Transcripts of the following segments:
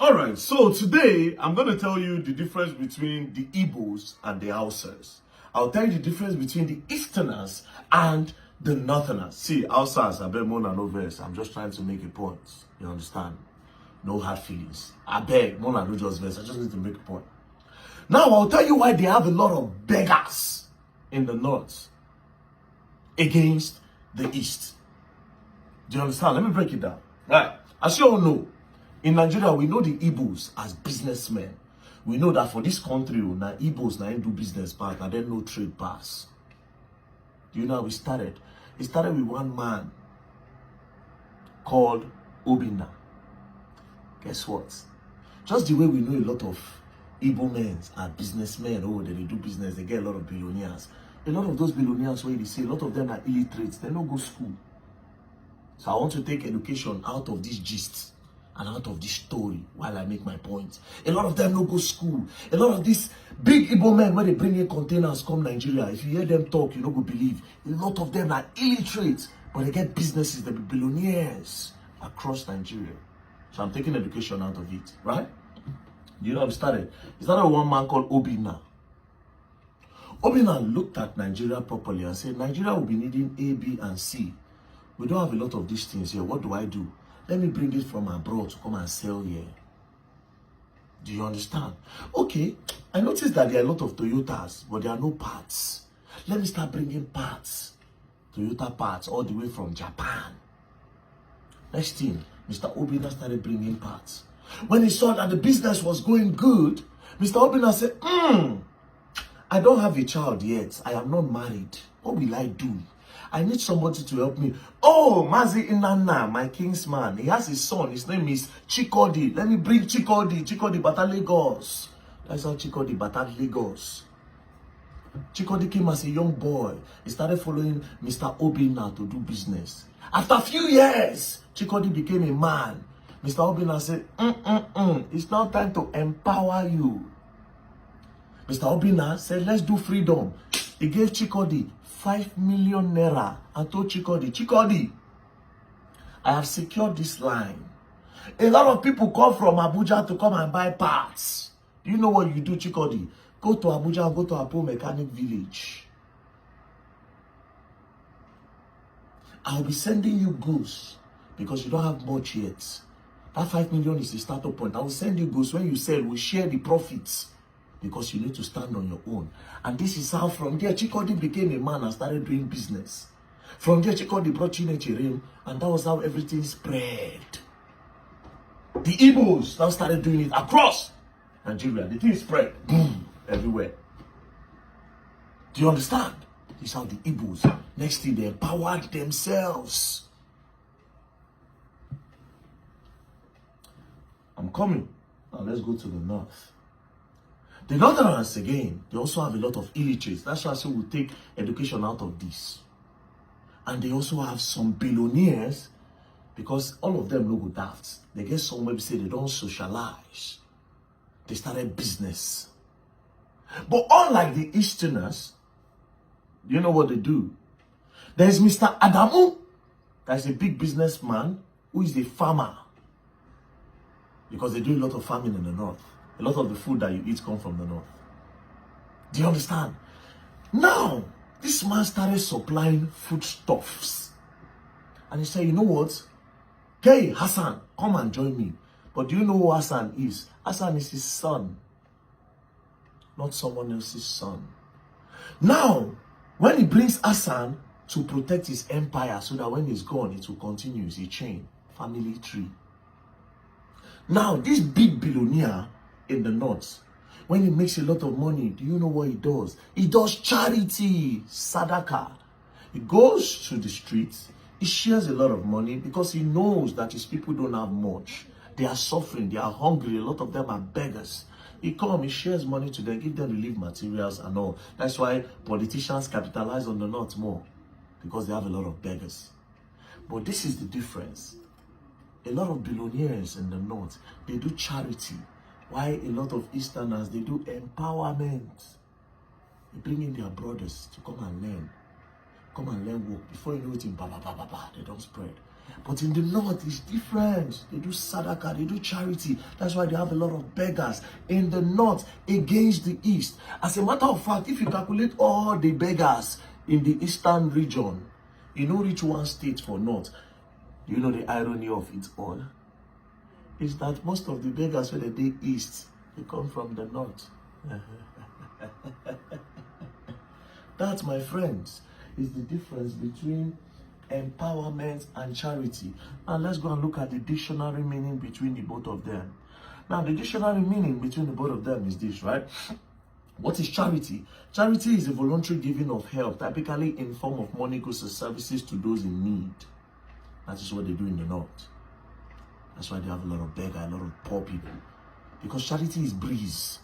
Alright, so today I'm going to tell you the difference between the igbos and the Hausas. I'll tell you the difference between the Easterners and the Northerners. See, Hausas, I beg Mona no verse. I'm just trying to make a point. You understand? No hard feelings. I beg Mona no just verse. I just need to make a point. Now I'll tell you why they have a lot of beggars in the North against the East. Do you understand? Let me break it down. Right. As you all know, in Nigeria, we know the Igbos as businessmen. We know that for this country, now Igbos now do business pass, and then no trade pass. Do you know how we started? It started with one man called Obinna. Guess what? Just the way we know a lot of Igbo men are businessmen, they do business, they get a lot of billionaires. A lot of those billionaires, where they say a lot of them are illiterate, they don't go school. So I want to take education out of this gist and out of this story while I make my point. A lot of them don't go school. A lot of these big Igbo men, when they bring in containers come Nigeria, if you hear them talk, you don't go believe. A lot of them are illiterate, but they get businesses, they be billionaires across Nigeria. So I'm taking education out of it, right? You know how it started? It started with one man called Obinna. Obinna looked at Nigeria properly and said, Nigeria will be needing A, B, and C. We don't have a lot of these things here. What do? Let me bring it from abroad to come and sell here. Do you understand? Okay, I noticed that there are a lot of Toyotas, but there are no parts. Let me start bringing parts. Toyota parts all the way from Japan. Next thing, Mr. Obinna started bringing parts. When he saw that the business was going good, Mr. Obinna said, I don't have a child yet. I am not married. What will I do? I need somebody to help me. Oh, Mazi Inanna, my kingsman. He has his son. His name is Chikodi. Let me bring Chikodi. Chikodi Bata Lagos. That's how Chikodi Bata Lagos. Chikodi came as a young boy. He started following Mr. Obinna to do business. After a few years, Chikodi became a man. Mr. Obinna said, it's now time to empower you. Mr. Obinna said, let's do freedom. He gave Chikodi 5 million naira and told Chikodi, I have secured this line. A lot of people come from Abuja to come and buy parts. Do you know what you do, Chikodi? Go to Abuja and go to Apo Mechanic Village. I'll be sending you goods because you don't have much yet. That 5 million is the startup point. I will send you goods. When you sell, we'll share the profits. Because you need to stand on your own. And this is how from there Chikodi became a man and started doing business. From there Chikodi brought Chinechirim, and that was how everything spread. The Igbos now started doing it across Nigeria. The thing spread, boom, everywhere. Do you understand? This is how the Igbos, next thing, they empowered themselves. I'm coming. Now let's go to the north. The Northerners, again, they also have a lot of illiterates. That's why I say we'll take education out of this. And they also have some billionaires, because all of them no go daft. They get somewhere to say they don't socialize. They started business. But unlike the Easterners, you know what they do? There's Mr. Adamu, that's a big businessman, who is a farmer. Because they do a lot of farming in the north. A lot of the food that you eat come from the north. Do you understand? Now, this man started supplying foodstuffs. And he said, you know what? Hey, Hassan, come and join me. But do you know who Hassan is? Hassan is his son. Not someone else's son. Now, when he brings Hassan to protect his empire so that when he's gone, it will continue. It's a chain, family tree. Now, this big billionaire in the north, when he makes a lot of money, do you know what he does? He does charity, sadaka. He goes to the streets, he shares a lot of money because he knows that his people don't have much. They are suffering, they are hungry, a lot of them are beggars. He comes, he shares money to them, give them relief materials and all. That's why politicians capitalize on the north more, because they have a lot of beggars. But this is the difference. A lot of billionaires in the north, they do charity. Why a lot of Easterners, they do empowerment. They bring in their brothers to come and learn work. Before you know it, they don't spread. But in the north, it's different. They do sadaka, they do charity. That's why they have a lot of beggars in the north against the east. As a matter of fact, if you calculate all the beggars in the eastern region, you know reach one state for north. You know the irony of it all? Is that most of the beggars when they east, they come from the north. That, my friends, is the difference between empowerment and charity. Now let's go and look at the dictionary meaning between the both of them. Now the dictionary meaning between the both of them is this, right? What is charity? Charity is a voluntary giving of help, typically in form of money, goods, or services to those in need. That is what they do in the north. That's why they have a lot of beggars, a lot of poor people. Because charity is breeze.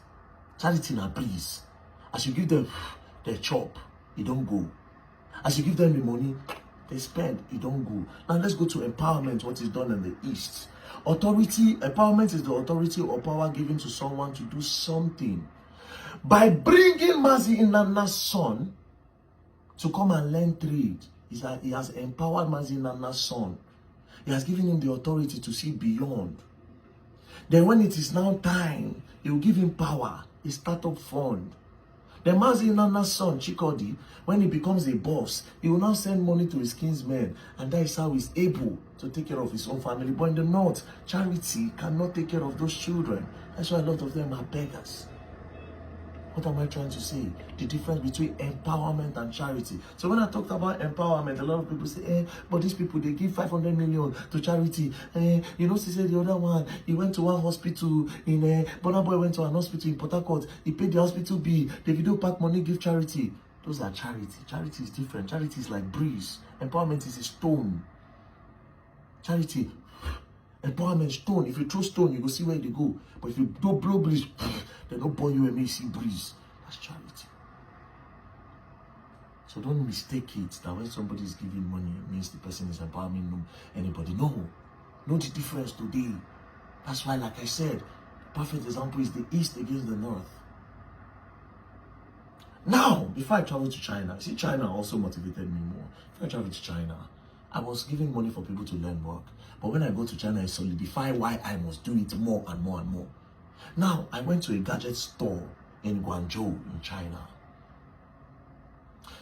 Charity na breeze. As you give them their chop, it don't go. As you give them the money, they spend, it don't go. Now let's go to empowerment, what is done in the east. Authority, empowerment is the authority or power given to someone to do something. By bringing Mazi Inanna's son to come and learn trade, he has empowered Mazi Inanna's son. He has given him the authority to see beyond. Then when it is now time, he will give him power, a startup fund. The Mazi Inanna's son, Chikodi, when he becomes a boss, he will now send money to his kinsmen, and that is how he's able to take care of his own family. But in the north, charity cannot take care of those children. That's why a lot of them are beggars. What am I trying to say? The difference between empowerment and charity. So when I talked about empowerment, a lot of people say, but these people, they give 500 million to charity. You know, she said the other one, he went to one hospital in, Burna Boy went to an hospital in Port Harcourt. He paid the hospital bill. The video pack money, give charity. Those are charity. Charity is different. Charity is like breeze. Empowerment is a stone. Charity, empowerment, stone. If you throw stone, you go see where they go. But if you don't blow breeze, they don't burn you and make you see breeze. That's charity. So don't mistake it that when somebody is giving money, it means the person is empowering anybody. No. Know the difference today. That's why, like I said, the perfect example is the East against the North. Now, before I traveled to China, see, China also motivated me more. Before I traveled to China, I was giving money for people to learn work. But when I go to China, I solidify why I must do it more and more and more. Now, I went to a gadget store in Guangzhou in China.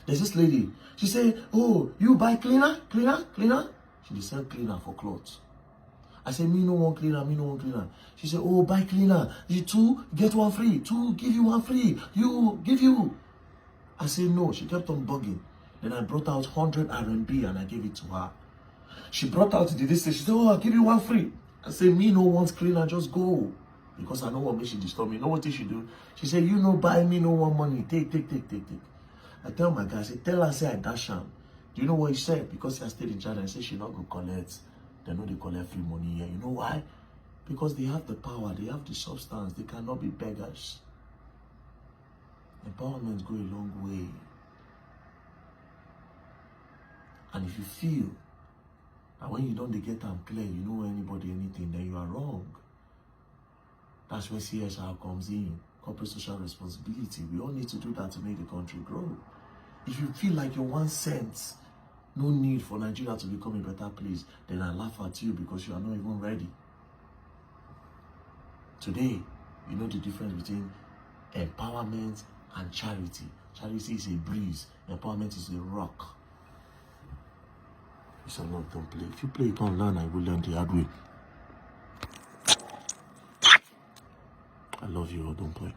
There's this lady. She said, oh, you buy cleaner? She sell cleaner for clothes. I said, me no want cleaner. She said, oh, buy cleaner. You two, get one free. Two, give you one free. Give you. I said, no. She kept on bugging. Then I brought out 100 RMB and I gave it to her. She brought out the list. She said, oh, I'll give you one free. I said, me no want cleaner, just go. Because I know what makes she disturb me. You know what she do? She said, you no buy me no want money. Take. I tell my guy, I said, tell her, say I dash am. Do you know what he said? Because he has stayed in China, he said she not go collect. They know they collect free money here. You know why? Because they have the power, they have the substance, they cannot be beggars. Empowerment go a long way. And if you feel that when you don't get them clear, you know anybody, anything, then you are wrong. That's where CSR comes in, corporate social responsibility. We all need to do that to make the country grow. If you feel like you're 1 cent, no need for Nigeria to become a better place, then I laugh at you because you are not even ready. Today, you know the difference between empowerment and charity. Charity is a breeze, empowerment is a rock. It's a lot, don't play. If you play, you can't learn, I will learn the hard way. I love you all, don't play.